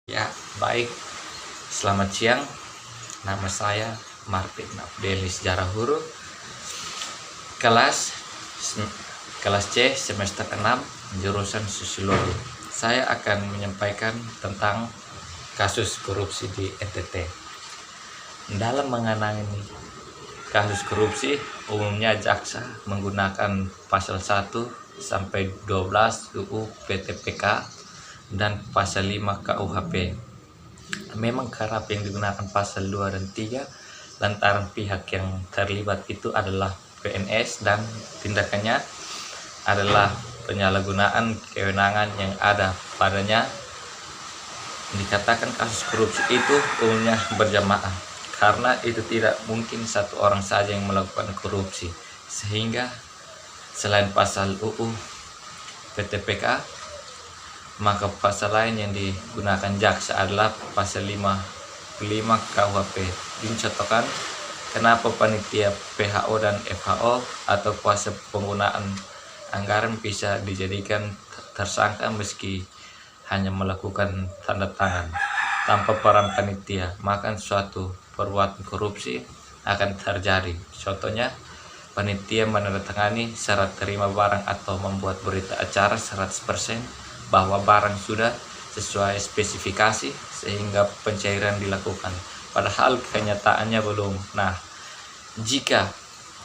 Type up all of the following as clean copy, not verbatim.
Ya, baik. Selamat siang. Nama saya Martin Abdeli Sejarah Huruf. Kelas kelas C semester 6 jurusan Sosiologi. Saya akan menyampaikan tentang kasus korupsi di NTT. Dalam mengenai kasus korupsi, umumnya jaksa menggunakan pasal 1 sampai 12 UU PTPK dan pasal 5 KUHP. Memang kerap yang digunakan pasal 2 dan 3 lantaran pihak yang terlibat itu adalah PNS dan tindakannya adalah penyalahgunaan kewenangan yang ada padanya. Dikatakan kasus korupsi itu umumnya berjamaah karena itu tidak mungkin satu orang saja yang melakukan korupsi, sehingga selain pasal UU PTPK, maka pasal lain yang digunakan jaksa adalah pasal 5 KUHP. Dicontohkan kenapa panitia PHO dan FHO atau kuasa penggunaan anggaran bisa dijadikan tersangka meski hanya melakukan tanda tangan tanpa peran panitia, maka suatu perbuatan korupsi akan terjadi. Contohnya, panitia menandatangani syarat terima barang atau membuat berita acara 100% bahwa barang sudah sesuai spesifikasi sehingga pencairan dilakukan, padahal kenyataannya belum. Nah, jika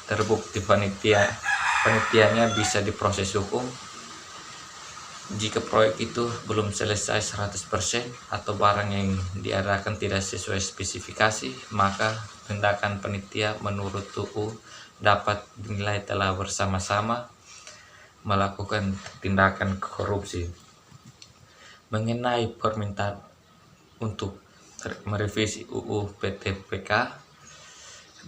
terbukti panitianya bisa diproses hukum. Jika proyek itu belum selesai 100% atau barang yang diadakan tidak sesuai spesifikasi, maka tindakan panitia menurut UU dapat dinilai telah bersama-sama melakukan tindakan korupsi. Mengenai permintaan untuk merevisi UU PTPK,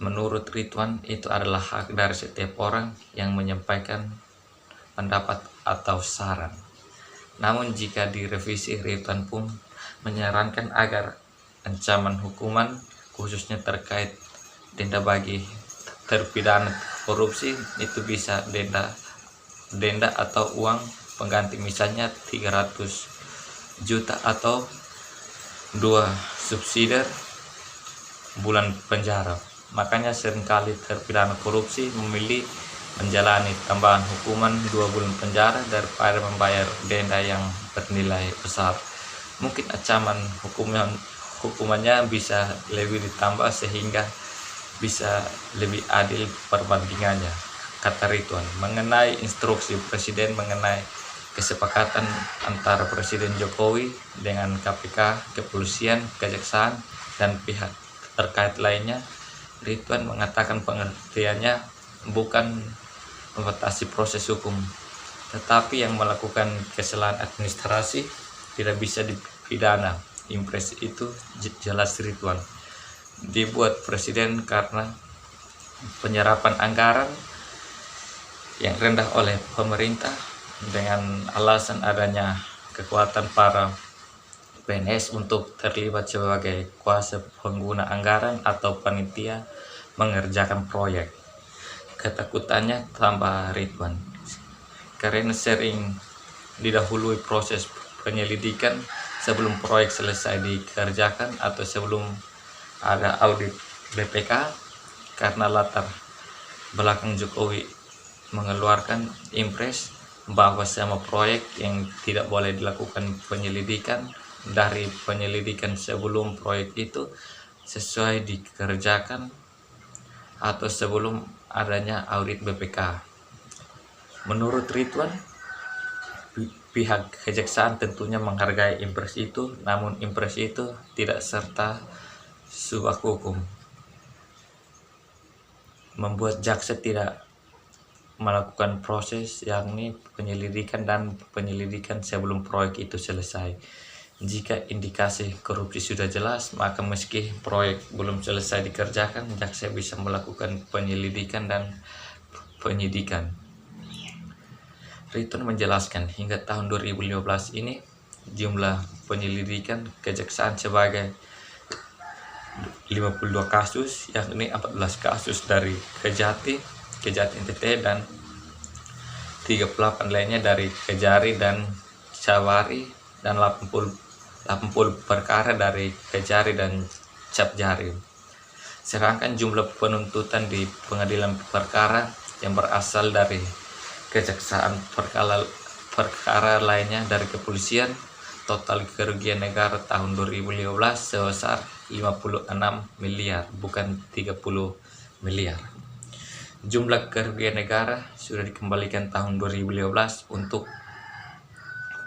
menurut Ridwan itu adalah hak dari setiap orang yang menyampaikan pendapat atau saran. Namun jika direvisi, Ridwan pun menyarankan agar ancaman hukuman khususnya terkait denda bagi terpidana korupsi itu bisa denda atau uang pengganti, misalnya 300 juta atau 2 subsidi bulan penjara. Makanya seringkali terpidana korupsi memilih menjalani tambahan hukuman 2 bulan penjara daripada membayar denda yang bernilai besar. Mungkin ancaman hukumannya bisa lebih ditambah sehingga bisa lebih adil perbandingannya, kata Ridwan. Mengenai instruksi Presiden mengenai kesepakatan antara Presiden Jokowi dengan KPK, kepolisian, kejaksaan, dan pihak terkait lainnya, Ridwan mengatakan pengertiannya bukan membatasi proses hukum, tetapi yang melakukan kesalahan administrasi tidak bisa dipidana. Impres itu jelas Ridwan dibuat Presiden karena penyerapan anggaran yang rendah oleh pemerintah dengan alasan adanya kekuatan para PNS untuk terlibat sebagai kuasa pengguna anggaran atau panitia mengerjakan proyek. Ketakutannya, tambah Ridwan, karena sering didahului proses penyelidikan sebelum proyek selesai dikerjakan atau sebelum ada audit BPK, karena latar belakang Jokowi mengeluarkan impres bahwa semua proyek yang tidak boleh dilakukan penyelidikan dari penyelidikan sebelum proyek itu sesuai dikerjakan atau sebelum adanya audit BPK. Menurut Ridwan, pihak kejaksaan tentunya menghargai impres itu, namun impres itu tidak serta subak hukum, membuat jaksa tidak melakukan proses yakni penyelidikan sebelum proyek itu selesai. Jika indikasi korupsi sudah jelas, maka meski proyek belum selesai dikerjakan, jaksa bisa melakukan penyelidikan dan penyidikan. Ridwan menjelaskan hingga tahun 2015 ini jumlah penyelidikan kejaksaan sebagai 52 kasus, yakni 14 kasus dari Kejati NTT dan 38 lainnya dari Kejari dan Cawari, dan 80 perkara dari Kejari dan Capjari. Sedangkan jumlah penuntutan di pengadilan perkara yang berasal dari kejaksaan perkara lainnya dari kepolisian, total kerugian negara tahun 2015 sebesar 56 miliar, bukan 30 miliar. Jumlah kerugian negara sudah dikembalikan tahun 2015 untuk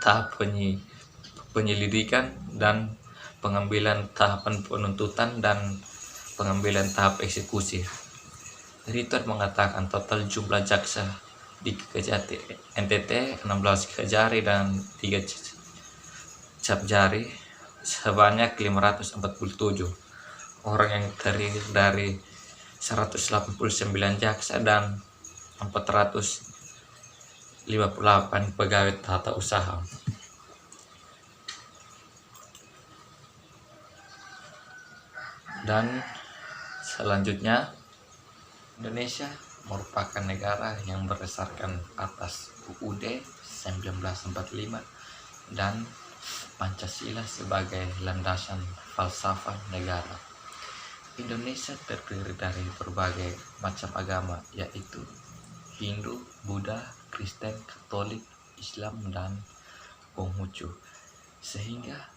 tahap penyelidikan dan pengambilan tahapan penuntutan dan pengambilan tahap eksekusi. Rituan mengatakan total jumlah jaksa di Kejati NTT 16 Kejari dan 3 Capjari sebanyak 547 orang yang terdiri dari 189 jaksa dan 458 pegawai tata usaha. Dan selanjutnya, Indonesia merupakan negara yang berdasarkan atas UUD 1945 dan Pancasila sebagai landasan falsafah negara. Indonesia terdiri dari berbagai macam agama, yaitu Hindu, Buddha, Kristen, Katolik, Islam, dan Konghucu, sehingga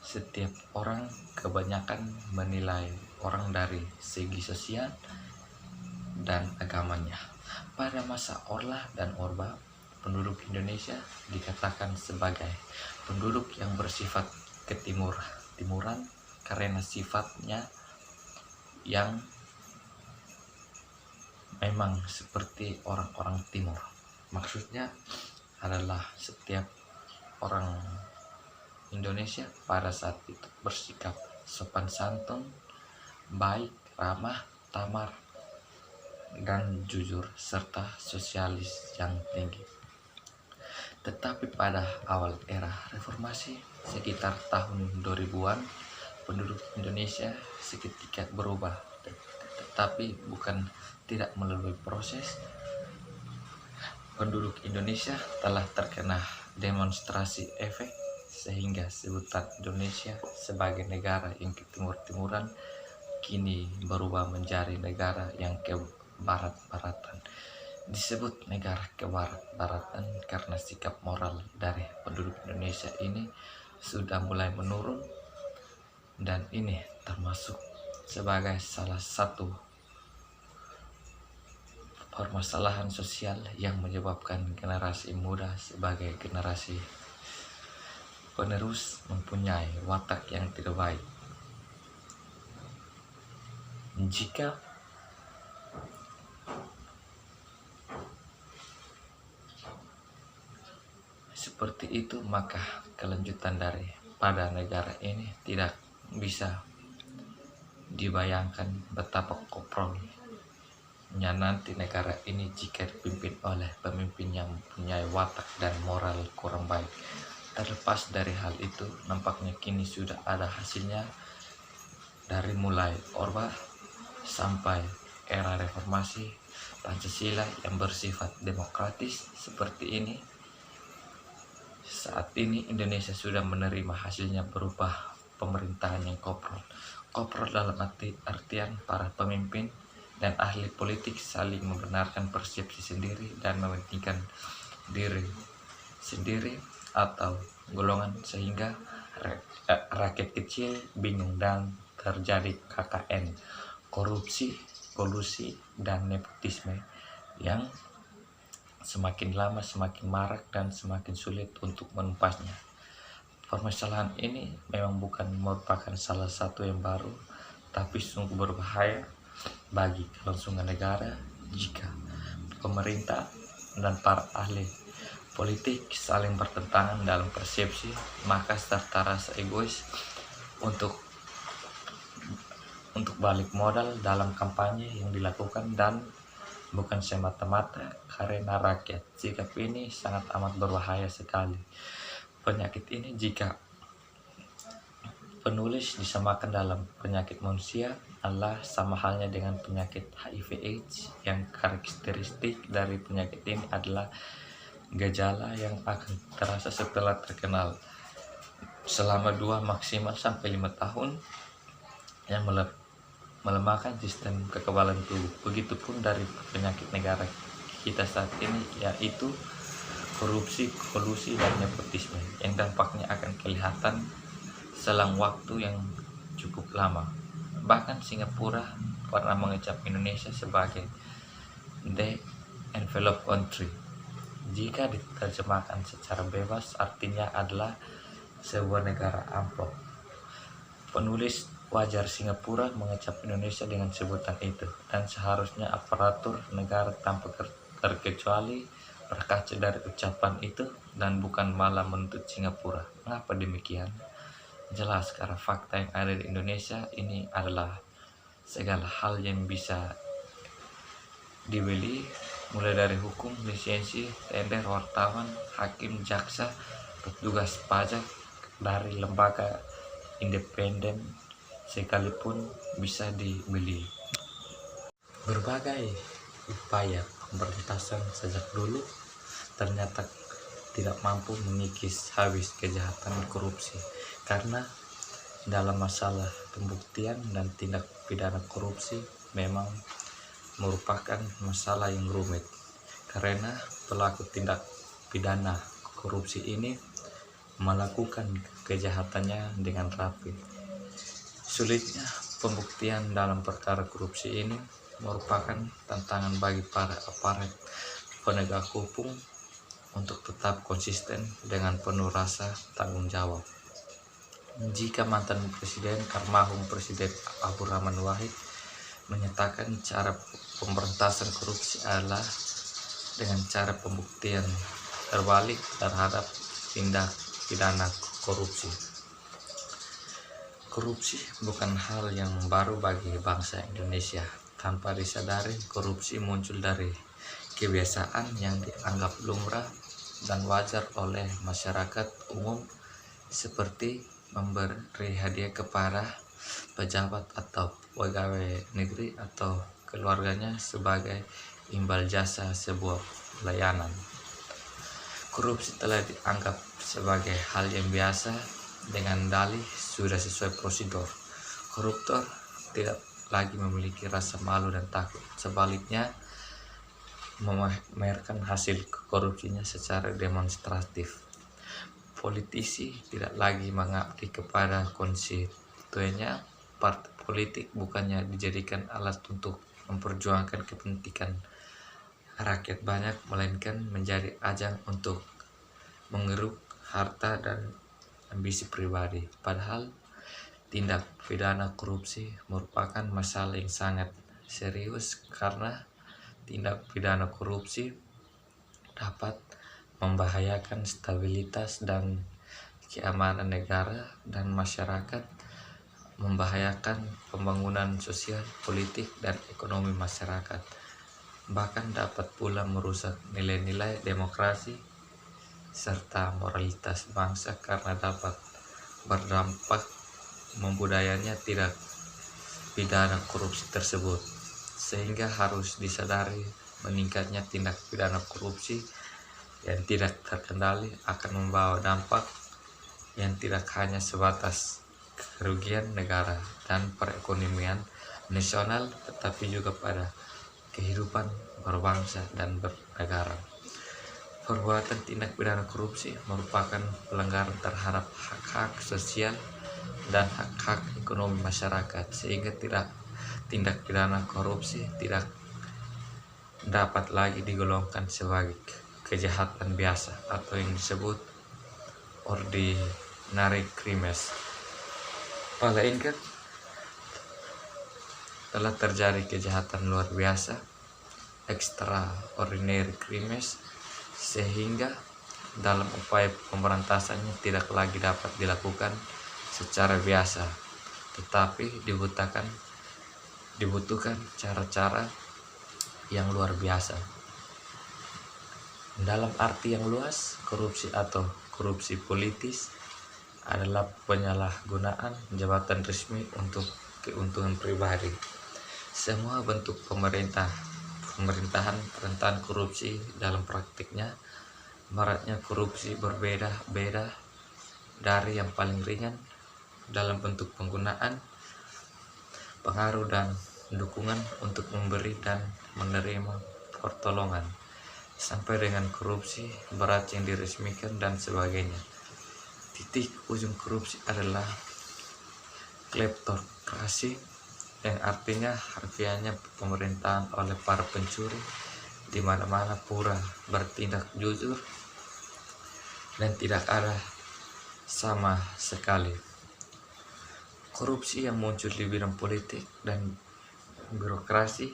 setiap orang kebanyakan menilai orang dari segi sosial dan agamanya. Pada masa Orla dan Orba, penduduk Indonesia dikatakan sebagai penduduk yang bersifat ketimuran karena sifatnya yang memang seperti orang-orang timur. Maksudnya adalah setiap orang Indonesia pada saat itu bersikap sopan santun, baik, ramah, tamar, dan jujur, serta sosialis yang tinggi. Tetapi pada awal era reformasi sekitar tahun 2000-an, penduduk Indonesia seketika berubah, tetapi bukan tidak melalui proses. Penduduk Indonesia telah terkena demonstrasi efek sehingga sebutan Indonesia sebagai negara yang ketimur-timuran kini berubah menjadi negara yang kebarat-baratan. Disebut negara kebarat-baratan karena sikap moral dari penduduk Indonesia ini sudah mulai menurun, dan ini termasuk sebagai salah satu permasalahan sosial yang menyebabkan generasi muda sebagai generasi penerus mempunyai watak yang tidak baik. Jika seperti itu, maka kelanjutan dari pada negara ini tidak bisa dibayangkan betapa koprolnya nanti negara ini jika dipimpin oleh pemimpin yang mempunyai watak dan moral kurang baik. Terlepas dari hal itu, nampaknya kini sudah ada hasilnya dari mulai Orba sampai era reformasi Pancasila yang bersifat demokratis seperti ini. Saat ini Indonesia sudah menerima hasilnya berupa pemerintahan yang koprol. Koprol dalam artian para pemimpin dan ahli politik saling membenarkan persepsi sendiri dan mementingkan diri sendiri atau golongan, sehingga rakyat kecil bingung dan terjadi KKN, korupsi, kolusi, dan nepotisme yang semakin lama semakin marak dan semakin sulit untuk menupasnya. Permasalahan ini memang bukan merupakan salah satu yang baru, tapi sungguh berbahaya bagi kelangsungan negara jika pemerintah dan para ahli politik saling bertentangan dalam persepsi, maka serta rasa egois untuk balik modal dalam kampanye yang dilakukan, dan bukan semata-mata karena rakyat. Sikap ini sangat amat berbahaya sekali. Penyakit ini jika penulis disamakan dalam penyakit manusia adalah sama halnya dengan penyakit HIV/AIDS, yang karakteristik dari penyakit ini adalah gejala yang akan terasa setelah terkenal selama 2 maksimal sampai 5 tahun yang melemahkan sistem kekebalan tubuh. Begitupun dari penyakit negara kita saat ini, yaitu korupsi, kolusi, dan nepotisme yang dampaknya akan kelihatan selang waktu yang cukup lama. Bahkan Singapura pernah mengecap Indonesia sebagai the envelope country. Jika diterjemahkan secara bebas, artinya adalah sebuah negara amplop. Penulis wajar Singapura mengecap Indonesia dengan sebutan itu, dan seharusnya aparatur negara tanpa terkecuali berkaca dari ucapan itu dan bukan malah menuntut Singapura. Mengapa demikian? Jelas, karena fakta yang ada di Indonesia ini adalah segala hal yang bisa dibeli, mulai dari hukum, lisensi, tender, wartawan, hakim, jaksa, petugas pajak, dari lembaga independen sekalipun bisa dibeli. Berbagai upaya pemberantasan sejak dulu ternyata tidak mampu mengikis habis kejahatan korupsi, karena dalam masalah pembuktian dan tindak pidana korupsi memang merupakan masalah yang rumit, karena pelaku tindak pidana korupsi ini melakukan kejahatannya dengan rapi. Sulitnya pembuktian dalam perkara korupsi ini merupakan tantangan bagi para aparat penegak hukum untuk tetap konsisten dengan penuh rasa tanggung jawab. Jika mantan Presiden almarhum Presiden Abdurrahman Wahid menyatakan cara pemberantasan korupsi adalah dengan cara pembuktian terbalik terhadap tindak pidana korupsi. Korupsi bukan hal yang baru bagi bangsa Indonesia. Tanpa disadari, korupsi muncul dari kebiasaan yang dianggap lumrah dan wajar oleh masyarakat umum, seperti memberi hadiah kepada pejabat atau pegawai negeri atau keluarganya sebagai imbal jasa sebuah pelayanan. Korupsi telah dianggap sebagai hal yang biasa dengan dalih sudah sesuai prosedur. Koruptor tidak lagi memiliki rasa malu dan takut. Sebaliknya, memamerkan hasil korupsinya secara demonstratif. Politisi tidak lagi mengabdi kepada konstituennya. Partai politik bukannya dijadikan alat untuk memperjuangkan kepentingan rakyat banyak, melainkan menjadi ajang untuk mengeruk harta dan ambisi pribadi. Padahal tindak pidana korupsi merupakan masalah yang sangat serius, karena tindak pidana korupsi dapat membahayakan stabilitas dan keamanan negara dan masyarakat, membahayakan pembangunan sosial, politik, dan ekonomi masyarakat. Bahkan dapat pula merusak nilai-nilai demokrasi serta moralitas bangsa, karena dapat berdampak membudayanya tidak pidana korupsi tersebut. Sehingga harus disadari meningkatnya tindak pidana korupsi yang tidak terkendali akan membawa dampak yang tidak hanya sebatas kerugian negara dan perekonomian nasional, tetapi juga pada kehidupan berbangsa dan bernegara. Perbuatan tindak pidana korupsi merupakan pelanggaran terhadap hak-hak sosial dan hak-hak ekonomi masyarakat, sehingga tindak pidana korupsi tidak dapat lagi digolongkan sebagai kejahatan biasa atau yang disebut ordinary crimes, melainkan telah terjadi kejahatan luar biasa, extraordinary crimes, sehingga dalam upaya pemberantasannya tidak lagi dapat dilakukan secara biasa, tetapi dibutuhkan cara-cara yang luar biasa. Dalam arti yang luas, korupsi atau korupsi politis adalah penyalahgunaan jabatan resmi untuk keuntungan pribadi. Semua bentuk pemerintahan rentan korupsi dalam praktiknya. Maraknya korupsi berbeda-beda dari yang paling ringan dalam bentuk penggunaan pengaruh dan dukungan untuk memberi dan menerima pertolongan, sampai dengan korupsi berat yang diresmikan dan sebagainya. Titik ujung korupsi adalah kleptokrasi, yang artinya harfiahnya pemerintahan oleh para pencuri di mana-mana pura bertindak jujur dan tidak ada sama sekali. Korupsi yang muncul di bidang politik dan birokrasi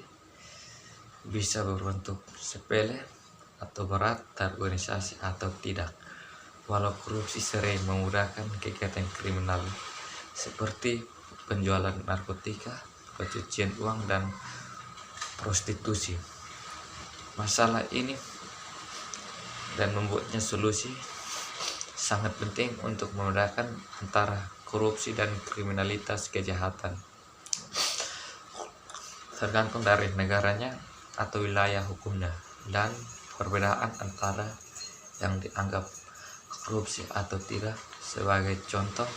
bisa berbentuk sepele atau berat, terorganisasi atau tidak. Walau korupsi sering memudahkan kegiatan kriminal seperti penjualan narkotika, pencucian uang, dan prostitusi. Masalah ini dan membuatnya solusi sangat penting untuk membedakan antara korupsi dan kriminalitas kejahatan, tergantung dari negaranya atau wilayah hukumnya, dan perbedaan antara yang dianggap korupsi atau tidak. Sebagai contoh,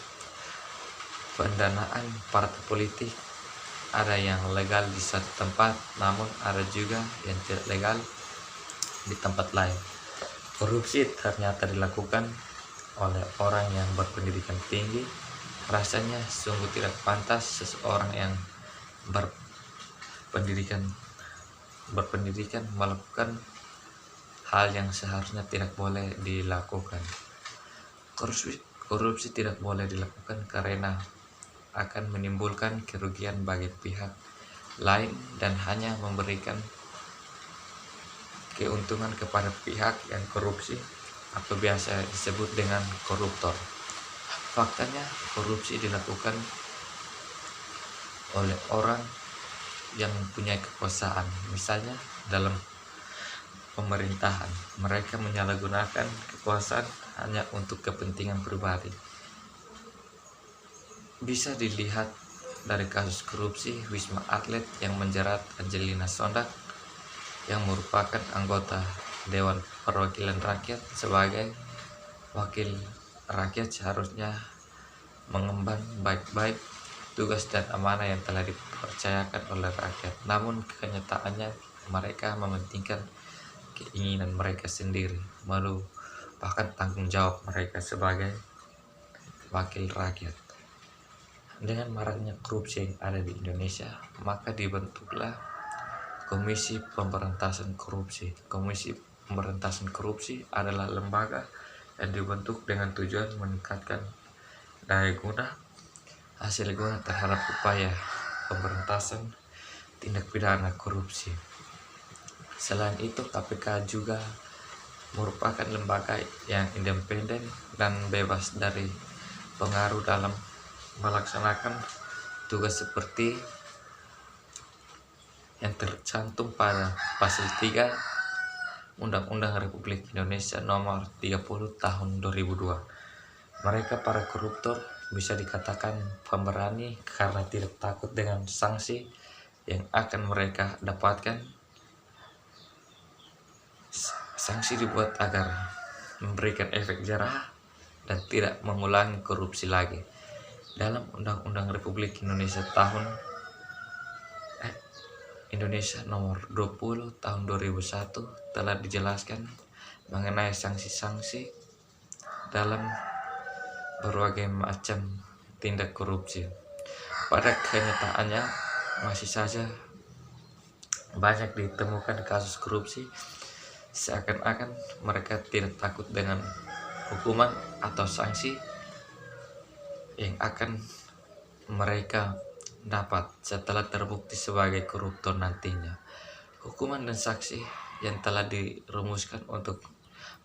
pendanaan partai politik ada yang legal di satu tempat, namun ada juga yang tidak legal di tempat lain. Korupsi ternyata dilakukan oleh orang yang berpendidikan tinggi. Rasanya sungguh tidak pantas seseorang yang berpendidikan melakukan hal yang seharusnya tidak boleh dilakukan. Korupsi tidak boleh dilakukan karena akan menimbulkan kerugian bagi pihak lain dan hanya memberikan keuntungan kepada pihak yang korupsi atau biasa disebut dengan koruptor. Faktanya, korupsi dilakukan oleh orang yang mempunyai kekuasaan, misalnya dalam pemerintahan. Mereka menyalahgunakan kekuasaan hanya untuk kepentingan pribadi. Bisa dilihat dari kasus korupsi Wisma Atlet yang menjerat Angelina Sondak yang merupakan anggota Dewan Perwakilan Rakyat. Sebagai wakil rakyat seharusnya mengemban baik-baik tugas dan amanah yang telah dipercayakan oleh rakyat. Namun kenyataannya mereka mementingkan keinginan mereka sendiri, melupakan tanggung jawab mereka sebagai wakil rakyat. Dengan maraknya korupsi yang ada di Indonesia, maka dibentuklah Komisi Pemberantasan Korupsi. Komisi Pemberantasan Korupsi adalah lembaga yang dibentuk dengan tujuan meningkatkan daya guna, hasil guna terhadap upaya pemberantasan tindak pidana korupsi. Selain itu, KPK juga merupakan lembaga yang independen dan bebas dari pengaruh dalam melaksanakan tugas seperti yang tercantum pada pasal 3 Undang-Undang Republik Indonesia Nomor 30 Tahun 2002. Mereka para koruptor bisa dikatakan pemberani karena tidak takut dengan sanksi yang akan mereka dapatkan. Sanksi dibuat agar memberikan efek jerah dan tidak mengulangi korupsi lagi. Dalam Undang-Undang Republik Indonesia Indonesia Nomor 20 Tahun 2001 telah dijelaskan mengenai sanksi-sanksi dalam berbagai macam tindak korupsi. Pada kenyataannya masih saja banyak ditemukan kasus korupsi seakan-akan mereka tidak takut dengan hukuman atau sanksi yang akan mereka dapat setelah terbukti sebagai koruptor nantinya. Hukuman dan sanksi yang telah dirumuskan untuk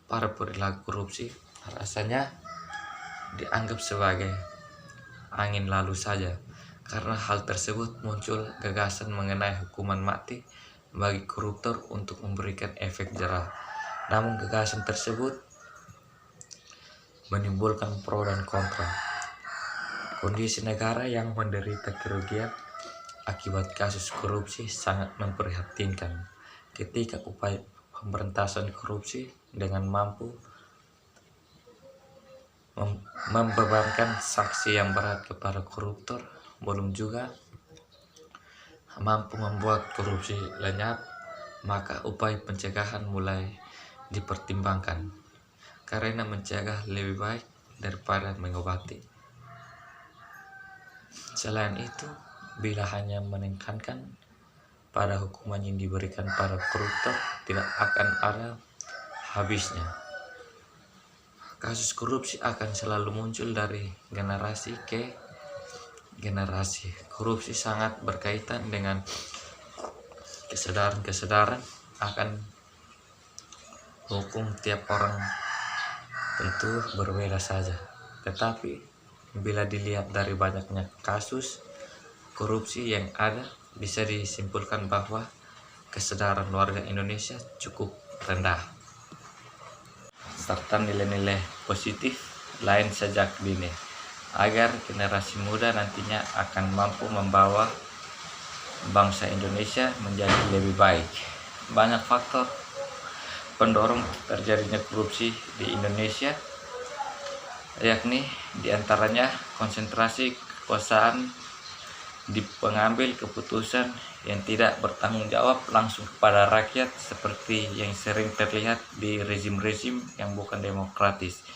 para perilaku korupsi rasanya dianggap sebagai angin lalu saja. Karena hal tersebut muncul gagasan mengenai hukuman mati bagi koruptor untuk memberikan efek jerah. Namun gagasan tersebut menimbulkan pro dan kontra. Kondisi negara yang menderita kerugian akibat kasus korupsi sangat memprihatinkan. Ketika upaya pemberantasan korupsi dengan mampu membebankan sanksi yang berat kepada koruptor, belum juga mampu membuat korupsi lenyap, maka upaya pencegahan mulai dipertimbangkan, karena mencegah lebih baik daripada mengobati. Selain itu, bila hanya menekankan pada hukuman yang diberikan para koruptor, tidak akan ada habisnya. Kasus korupsi akan selalu muncul dari generasi ke generasi. Korupsi sangat berkaitan dengan kesadaran akan hukum. Tiap orang tentu berbeda saja, tetapi bila dilihat dari banyaknya kasus korupsi yang ada, bisa disimpulkan bahwa kesadaran warga Indonesia cukup rendah, serta nilai-nilai positif lain sejak dini, agar generasi muda nantinya akan mampu membawa bangsa Indonesia menjadi lebih baik. Banyak faktor pendorong terjadinya korupsi di Indonesia, yakni diantaranya konsentrasi kekuasaan di pengambil keputusan yang tidak bertanggung jawab langsung kepada rakyat, seperti yang sering terlihat di rezim-rezim yang bukan demokratis,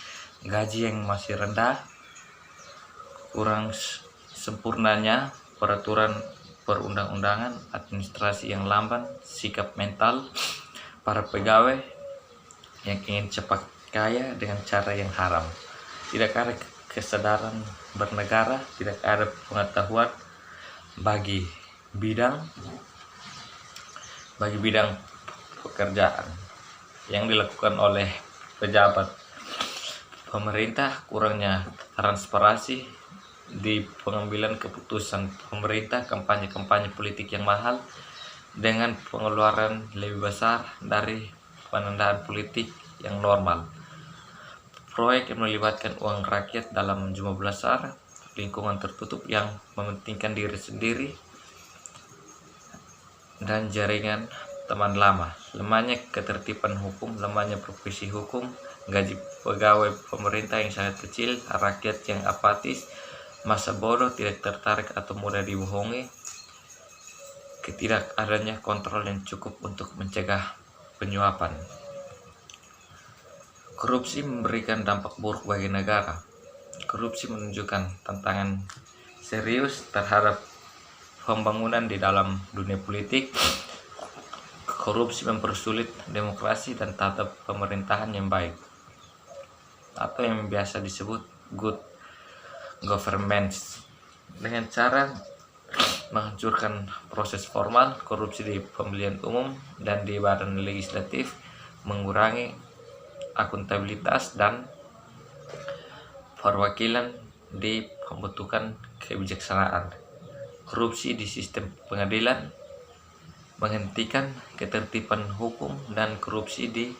gaji yang masih rendah, kurang sempurnanya peraturan perundang-undangan, administrasi yang lamban, sikap mental para pegawai yang ingin cepat kaya dengan cara yang haram, tidak ada kesadaran bernegara, tidak ada pengetahuan bagi bidang pekerjaan yang dilakukan oleh pejabat pemerintah, kurangnya transparansi di pengambilan keputusan pemerintah, kampanye politik yang mahal dengan pengeluaran lebih besar dari pendanaan politik yang normal, proyek yang melibatkan uang rakyat dalam jumlah besar, lingkungan tertutup yang mementingkan diri sendiri, dan jaringan teman lama, lemahnya ketertiban hukum, lemahnya profesi hukum, gaji pegawai pemerintah yang sangat kecil, rakyat yang apatis, masa bodoh, tidak tertarik atau mudah dibohongi, ketidakadanya kontrol yang cukup untuk mencegah penyuapan. Korupsi memberikan dampak buruk bagi negara. Korupsi menunjukkan tantangan serius terhadap pembangunan di dalam dunia politik. Korupsi mempersulit demokrasi dan tata pemerintahan yang baik, atau yang biasa disebut good governance, dengan cara menghancurkan proses formal korupsi di pemilihan umum dan di badan legislatif, mengurangi akuntabilitas dan perwakilan di pembentukan kebijaksanaan. Korupsi di sistem pengadilan, menghentikan ketertiban hukum, dan korupsi di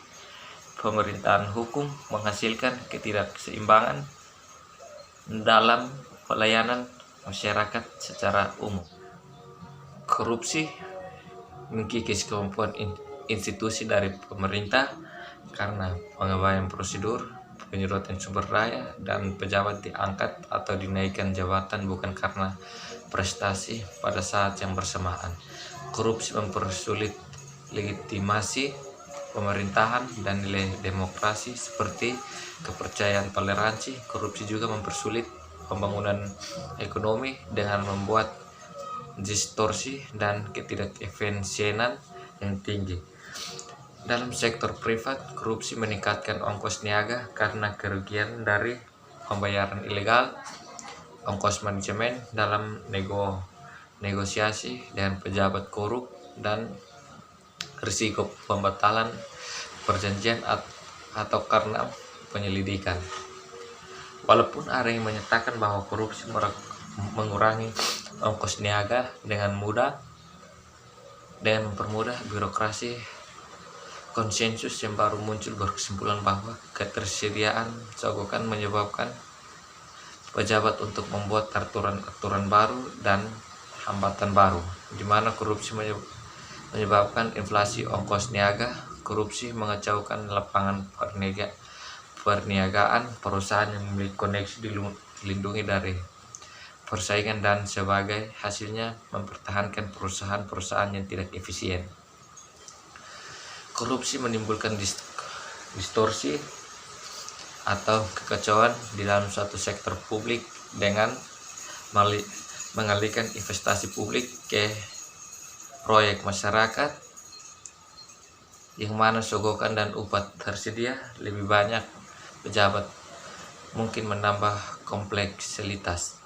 pemerintahan hukum menghasilkan ketidakseimbangan dalam pelayanan masyarakat secara umum. Korupsi mengkikis kemampuan institusi dari pemerintah karena pengabaian prosedur, penyedotan sumber daya, dan pejabat diangkat atau dinaikkan jabatan bukan karena prestasi pada saat yang bersamaan. Korupsi mempersulit legitimasi pemerintahan dan nilai demokrasi seperti kepercayaan toleransi. Korupsi juga mempersulit pembangunan ekonomi dengan membuat distorsi dan ketidakefisienan yang tinggi. Dalam sektor privat, korupsi meningkatkan ongkos niaga karena kerugian dari pembayaran ilegal, ongkos manajemen dalam negosiasi dengan pejabat korup, dan risiko pembatalan perjanjian atau karena penyelidikan. Walaupun ada yang menyatakan bahwa korupsi mengurangi ongkos niaga dengan mempermudah birokrasi, konsensus yang baru muncul berkesimpulan bahwa ketersediaan sogokan menyebabkan pejabat untuk membuat aturan baru dan hambatan baru, di mana korupsi menyebabkan inflasi ongkos niaga. Korupsi mengacaukan lapangan perniagaan, perusahaan yang memiliki koneksi dilindungi dari persaingan, dan sebagai hasilnya mempertahankan perusahaan-perusahaan yang tidak efisien. Korupsi menimbulkan distorsi atau kekacauan di dalam suatu sektor publik dengan mengalihkan investasi publik ke proyek masyarakat, yang mana sogokan dan upah tersedia lebih banyak pejabat, mungkin menambah kompleksitas